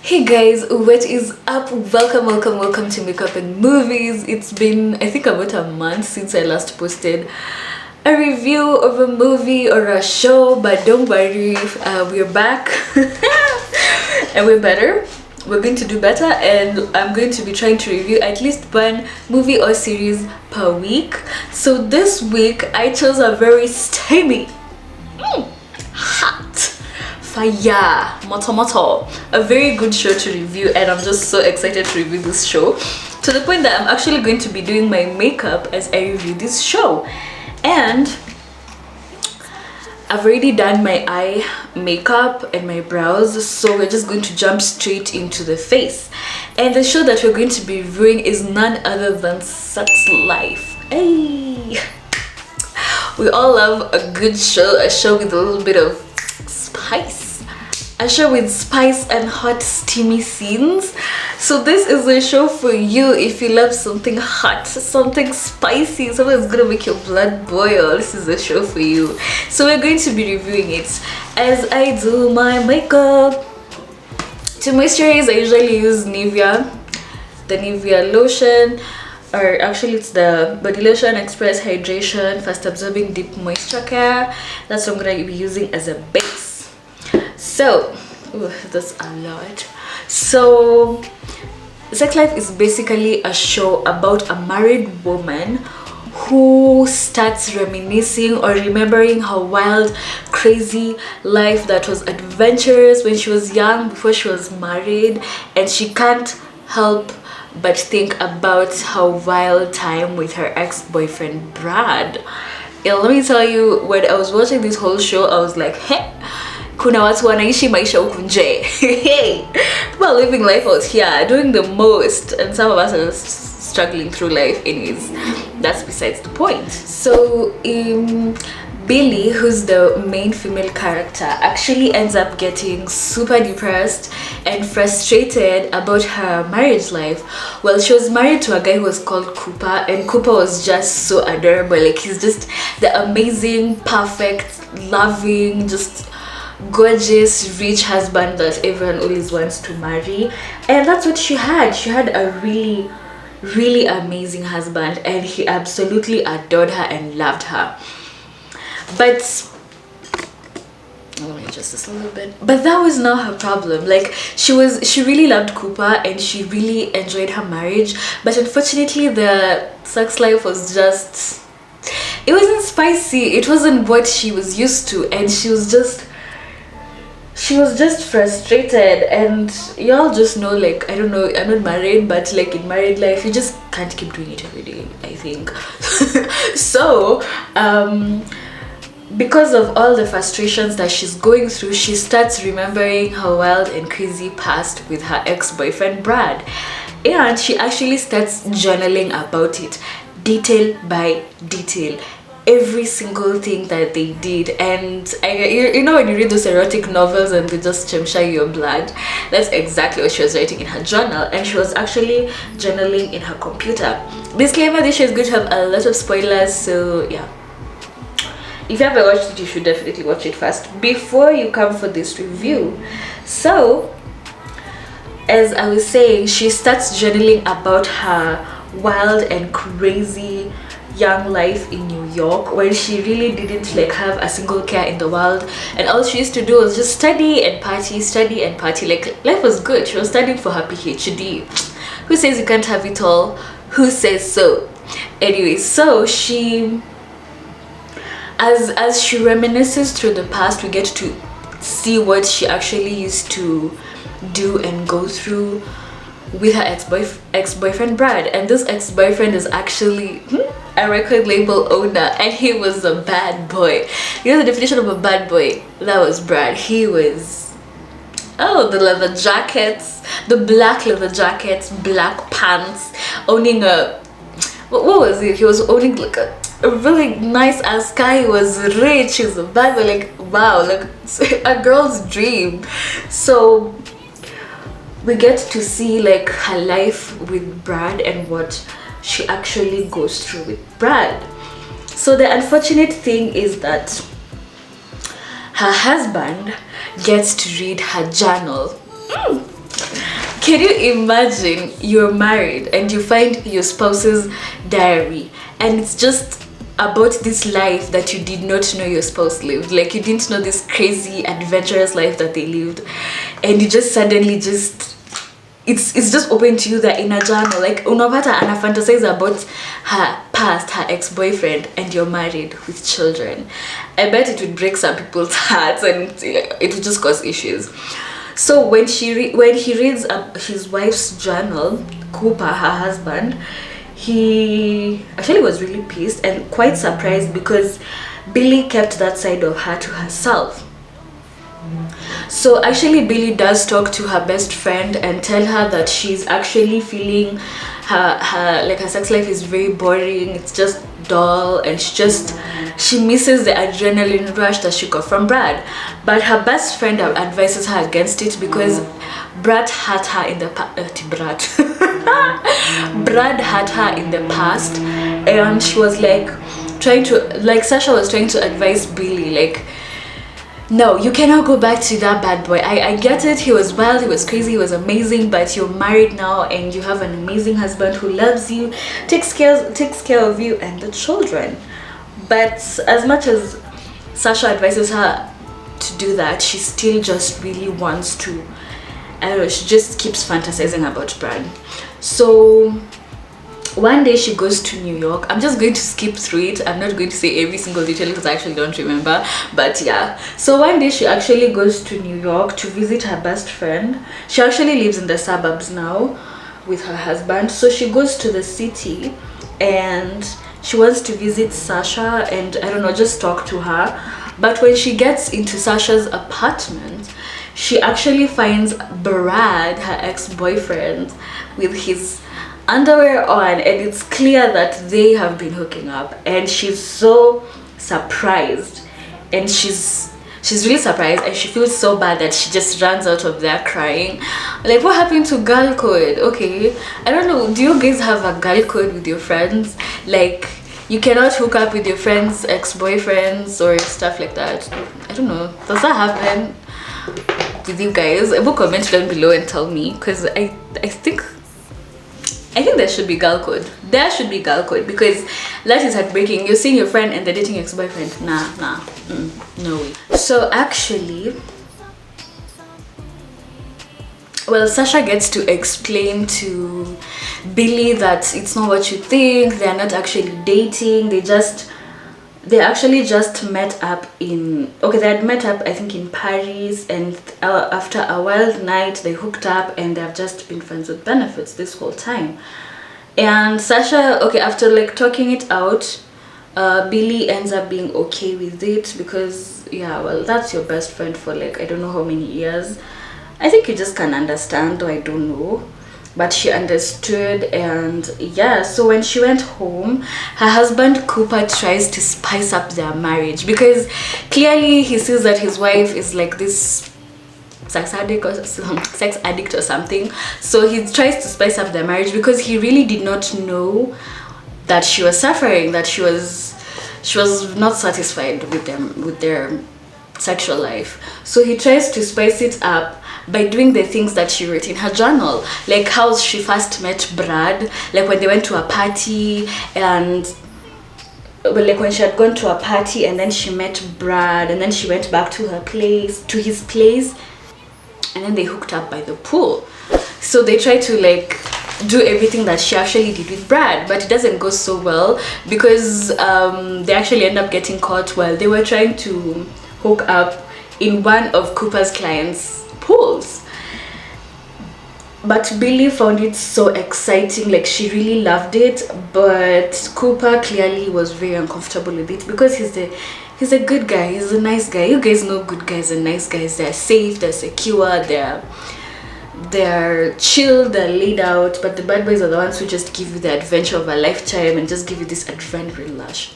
Hey guys, what is up? Welcome to Makeup and Movies. It's been, I think, about a month since I last posted a review of a movie or a show, but don't worry, we're back and we're better. We're going to do better, and I'm going to be trying to review at least one movie or series per week. So this week I chose a very steamy, hot, fire, moto, a very good show to review, and I'm just so excited to review this show to the point that I'm actually going to be doing my makeup as I review this show. And I've already done my eye makeup and my brows, so we're just going to jump straight into the face. And the show that we're going to be reviewing is none other than Sex Life. Hey, we all love a good show, a show with a little bit of spice, a show with spice and hot steamy scenes. So this is a show for you if you love something hot, something spicy, something that's gonna make your blood boil. This is a show for you. So we're going to be reviewing it as I do my makeup. To moisturize, I usually use Nivea, the Nivea lotion, or actually it's the Body Lotion Express Hydration Fast Absorbing Deep Moisture Care. That's what I'm gonna be using as a base. So, that's a lot. So Sex Life is basically a show about a married woman who starts reminiscing or remembering her wild, crazy life that was adventurous when she was young, before she was married, and she can't help but think about her wild time with her ex-boyfriend Brad. Yeah, let me tell you, when I was watching this whole show, I was like, hey, kuna watu wanaishi maisha huku nje. Hey, people are living life out here, doing the most, and some of us are struggling through life. Anyways, that's besides the point. So Billy, who's the main female character, actually ends up getting super depressed and frustrated about her marriage life. Well, she was married to a guy who was called Cooper, and Cooper was just so adorable. Like, he's just the amazing, perfect, loving, just gorgeous, rich husband that everyone always wants to marry. And that's what she had. She had a really amazing husband, and he absolutely adored her and loved her. But let me adjust this a little bit. But that was not her problem. Like, she really loved Cooper and she really enjoyed her marriage, but unfortunately the sex life was just, it wasn't spicy. It wasn't what she was used to, and she was just frustrated. And y'all just know, like, I don't know, I'm not married, but like in married life you just can't keep doing it every day, I think. So because of all the frustrations that she's going through, she starts remembering her wild and crazy past with her ex-boyfriend Brad, and she actually starts journaling about it, detail by detail, every single thing that they did. And you know when you read those erotic novels and they just chemsha your blood, that's exactly what she was writing in her journal. And she was actually journaling in her computer. Disclaimer, this show is going to have a lot of spoilers, so yeah, if you haven't watched it, you should definitely watch it first before you come for this review. So as I was saying, she starts journaling about her wild and crazy young life in New York, when she really didn't like have a single care in the world, and all she used to do was just study and party. Like, life was good. She was studying for her PhD. Who says you can't have it all? Who says so? Anyway, so she, as she reminisces through the past, we get to see what she actually used to do and go through with her ex-boyfriend Brad. And this ex-boyfriend is actually a record label owner, and he was a bad boy. You know the definition of a bad boy? That was Brad. He was, oh, the leather jackets, the black leather jackets, black pants, owning a, what was it? He was owning like a really nice ass car. He was rich. He was a bad boy. Like, wow, like a girl's dream. So we get to see like her life with Brad and what she actually goes through with Brad. So the unfortunate thing is that her husband gets to read her journal. Can you imagine you're married and you find your spouse's diary and it's just about this life that you did not know your spouse lived? Like, you didn't know this crazy adventurous life that they lived, and you just suddenly just it's just open to you that in a journal, like unapata ana fantasize about her past, her ex-boyfriend, and you're married with children. I bet it would break some people's hearts and it would just cause issues. So when he reads his wife's journal, Cooper, her husband, he actually was really pissed and quite surprised because Billy kept that side of her to herself. So actually Billy does talk to her best friend and tell her that she's actually feeling her sex life is very boring, it's just dull, and she misses the adrenaline rush that she got from Brad. But her best friend advises her against it because Brad hurt her in the Brad hurt her in the past, and she was like Sasha was trying to advise Billy, like, no, you cannot go back to that bad boy. I get it, he was wild, he was crazy, he was amazing, but you're married now and you have an amazing husband who loves you, takes care of you and the children. But as much as Sasha advises her to do that, she still just really wants to, I don't know, she just keeps fantasizing about Brad. So one day she goes to New York. I'm just going to skip through it. I'm not going to say every single detail because I actually don't remember. But yeah, so one day she actually goes to New York to visit her best friend. She actually lives in the suburbs now with her husband. So she goes to the city and she wants to visit Sasha and, I don't know, just talk to her. But when she gets into Sasha's apartment, she actually finds Brad, her ex-boyfriend, with his underwear on, and it's clear that they have been hooking up, and she's so surprised, and she's really surprised, and she feels so bad that she just runs out of there crying. Like, what happened to girl code? Okay, I don't know, do you guys have a girl code with your friends? Like, you cannot hook up with your friends' ex-boyfriends or stuff like that? I don't know, does that happen with you guys? I will comment down below and tell me, because I think there should be girl code. There should be girl code, because that is heartbreaking. You're seeing your friend and they're dating your ex-boyfriend. Nah, no way. So actually, well, Sasha gets to explain to Billy that it's not what you think. They're not actually dating. They actually just met up they had met up, I think, in Paris, and after a wild night they hooked up, and they've just been friends with benefits this whole time. And Sasha, okay, after like talking it out, Billy ends up being okay with it because, yeah, well, that's your best friend for like I don't know how many years. I think you just can understand, or I don't know, but she understood. And yeah, so when she went home, her husband Cooper tries to spice up their marriage because clearly he sees that his wife is like this sex addict or something. So he tries to spice up their marriage because he really did not know that she was suffering, that she was not satisfied with their sexual life. So he tries to spice it up by doing the things that she wrote in her journal, like how she first met Brad, like when they went to a party, and like when she had gone to a party and then she met Brad, and then she went back to his place, and then they hooked up by the pool. So they try to like do everything that she actually did with Brad, but it doesn't go so well because they actually end up getting caught while they were trying to hook up in one of Cooper's clients' pools. But Billy found it so exciting, like she really loved it, but Cooper clearly was very uncomfortable with it because he's a good guy, he's a nice guy. You guys know good guys and nice guys, they're safe, they're secure, they're chill, they're laid out. But the bad boys are the ones who just give you the adventure of a lifetime and just give you this adrenaline rush.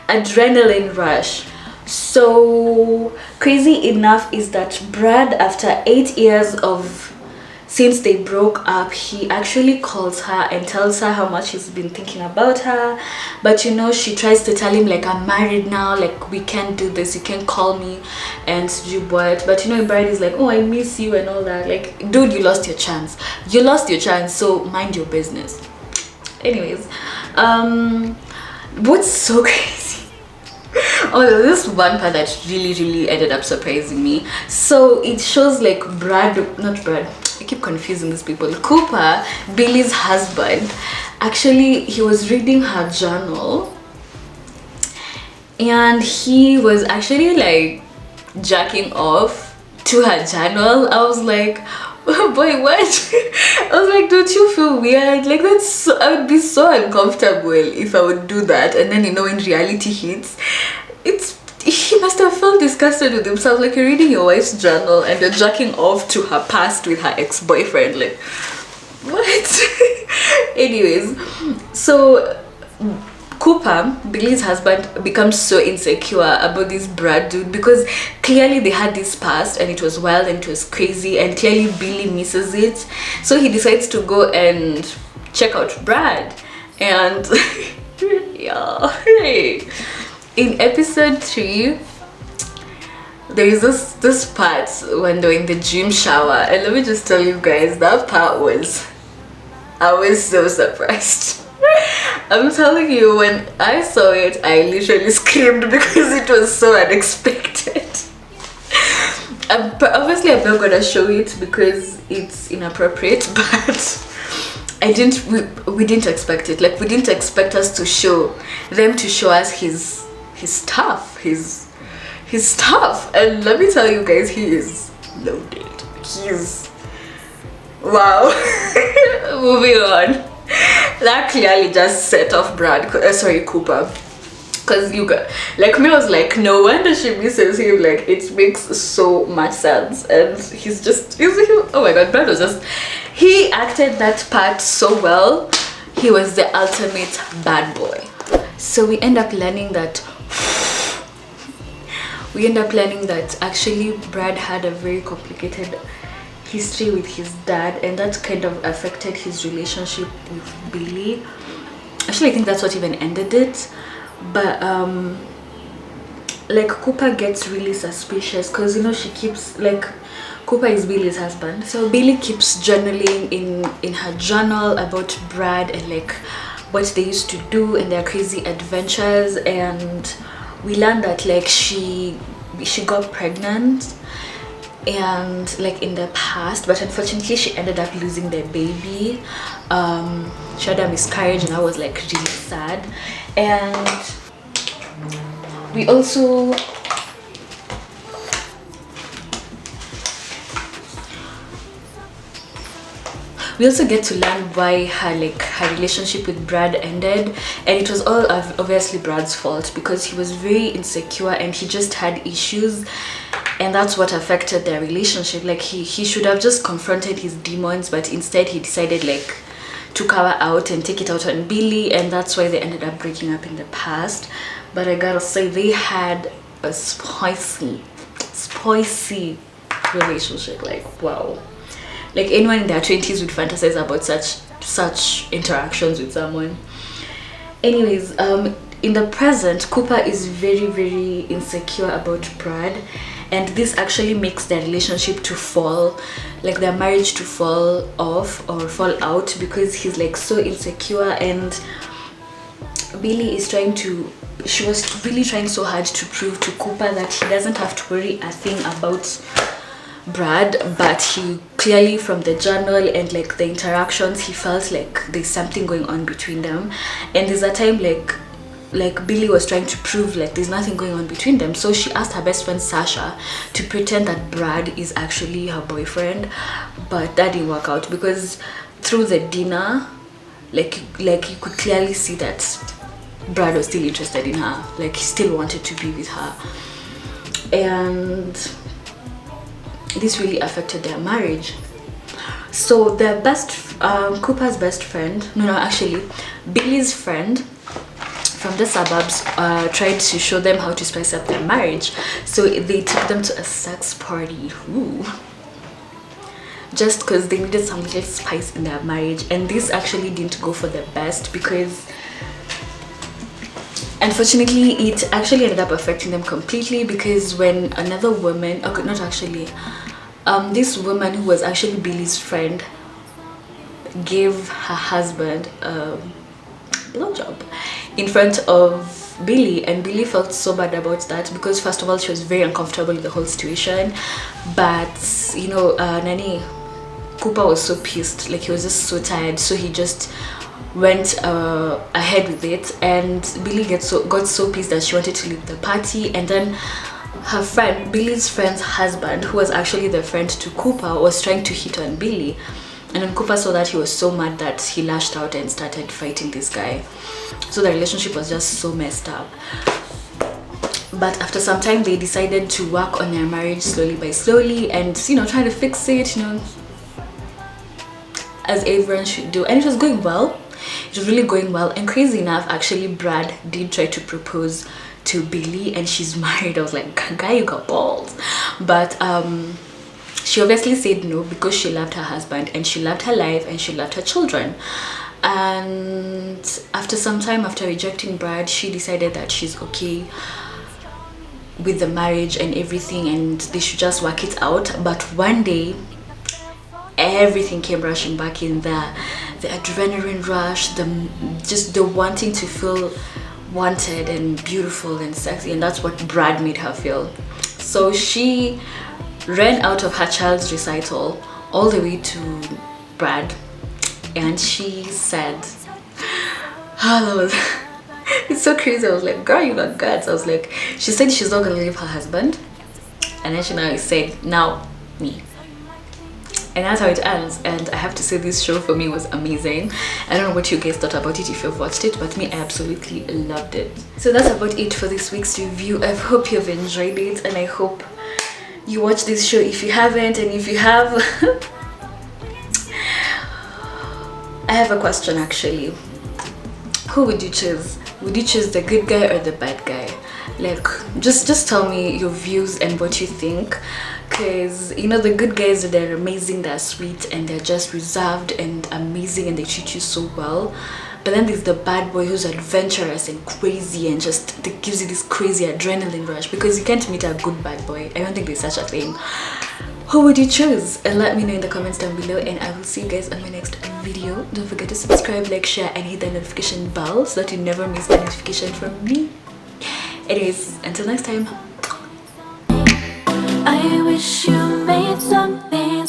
Adrenaline rush. So crazy enough is that Brad, after 8 years of since they broke up, he actually calls her and tells her how much he's been thinking about her. But you know, she tries to tell him like, I'm married now, like we can't do this, you can't call me and you what. But you know, Brad is like, oh, I miss you and all that. Like, dude, you lost your chance, so mind your business. Anyways, what's so crazy, oh, there's this one part that really ended up surprising me. So it shows like not Brad, I keep confusing these people. Cooper, Billy's husband, actually he was reading her journal and he was actually like jacking off to her journal. I was like, oh boy, what? I was like, don't you feel weird? Like, that's so, I would be so uncomfortable if I would do that. And then, you know, when reality hits, he must have felt disgusted with himself. Like, you're reading your wife's journal and you're jacking off to her past with her ex-boyfriend. Like, what? Anyways, so Cooper, Billy's husband, becomes so insecure about this Brad dude because clearly they had this past and it was wild and it was crazy and clearly Billy misses it. So he decides to go and check out Brad. And yeah, in episode 3, there is this part when they're in the gym shower, and let me just tell you guys, that part was, I was so surprised. I'm telling you, when I saw it, I literally screamed because it was so unexpected. Obviously, I'm not gonna show it because it's inappropriate, but we didn't expect it. Like, we didn't expect us to show us his stuff, his stuff. And let me tell you guys, he is loaded. He's wow. Moving on. That clearly just set off Cooper, because you got, like me, I was like, no wonder she misses him. Like, it makes so much sense. And oh my god, Brad was just, he acted that part so well. He was the ultimate bad boy. So we end up learning that actually Brad had a very complicated history with his dad, and that kind of affected his relationship with Billy. Actually, I think that's what even ended it. But like, Cooper gets really suspicious because, you know, she keeps, like, Cooper is Billy's husband, so Billy keeps journaling in her journal about Brad and like what they used to do and their crazy adventures. And we learned that like she got pregnant and like in the past, but unfortunately she ended up losing their baby. She had a miscarriage, and I was like really sad. And we also get to learn why her relationship with Brad ended, and it was all obviously Brad's fault because he was very insecure and he just had issues, and that's what affected their relationship. Like, he should have just confronted his demons, but instead he decided like to cover out and take it out on Billy, and that's why they ended up breaking up in the past. But I gotta say, they had a spicy relationship. Like, wow. Like, anyone in their 20s would fantasize about such interactions with someone. Anyways, in the present, Cooper is very insecure about Brad, and this actually makes their relationship to fall, like their marriage to fall off or fall out, because he's like so insecure. And Billy is she was really trying so hard to prove to Cooper that he doesn't have to worry a thing about Brad, but he clearly, from the journal and like the interactions, he felt like there's something going on between them. And there's a time like Billy was trying to prove like there's nothing going on between them, so she asked her best friend Sasha to pretend that Brad is actually her boyfriend. But that didn't work out because through the dinner, like you could clearly see that Brad was still interested in her, like he still wanted to be with her. And this really affected their marriage. So their Cooper's best friend, Billy's friend from the suburbs tried to show them how to spice up their marriage. So they took them to a sex party. Ooh. just because they needed some little spice in their marriage. And this actually didn't go for the best, because unfortunately it actually ended up affecting them completely. Because when another woman, okay, not actually, this woman who was actually Billy's friend gave her husband a blowjob in front of Billy, and Billy felt so bad about that, because first of all she was very uncomfortable with the whole situation. But you know, Nani Cooper was so pissed, like he was just so tired, so he just went ahead with it. And Billy got so pissed that she wanted to leave the party. And then her friend, Billy's friend's husband, who was actually the friend to Cooper, was trying to hit on Billy. And when Cooper saw that, he was so mad that he lashed out and started fighting this guy. So the relationship was just so messed up. But after some time, they decided to work on their marriage slowly by slowly, and you know, try to fix it, you know, as everyone should do. And it was going well. It was really going well. And crazy enough, actually Brad did try to propose to Billy, and she's married. I was like, guy, you got balls. But she obviously said no, because she loved her husband, and she loved her life, and she loved her children. And after some time, after rejecting Brad, she decided that she's okay with the marriage and everything, and they should just work it out. But one day everything came rushing back in, the adrenaline rush, the wanting to feel wanted and beautiful and sexy. And that's what Brad made her feel. So she ran out of her child's recital all the way to Brad, and she said, oh, it's so crazy. I was like, girl, you got guts. I was like, she said she's not gonna leave her husband, and then she now said, now me. And that's how it ends. And I have to say, this show for me was amazing. I don't know what you guys thought about it, if you've watched it, but me, I absolutely loved it. So that's about it for this week's review. I hope you've enjoyed it, and I hope you watch this show if you haven't. And if you have, I have a question actually. Who would you choose? Would you choose the good guy or the bad guy? Like, just tell me your views and what you think. Because you know, the good guys, they're amazing, they're sweet, and they're just reserved and amazing, and they treat you so well. But then there's the bad boy who's adventurous and crazy, and just that gives you this crazy adrenaline rush, because you can't meet a good bad boy. I don't think there's such a thing. Who would you choose? And let me know in the comments down below, and I will see you guys on my next video. Don't forget to subscribe, like, share, and hit the notification bell so that you never miss a notification from me. Anyways, until next time. I wish you made something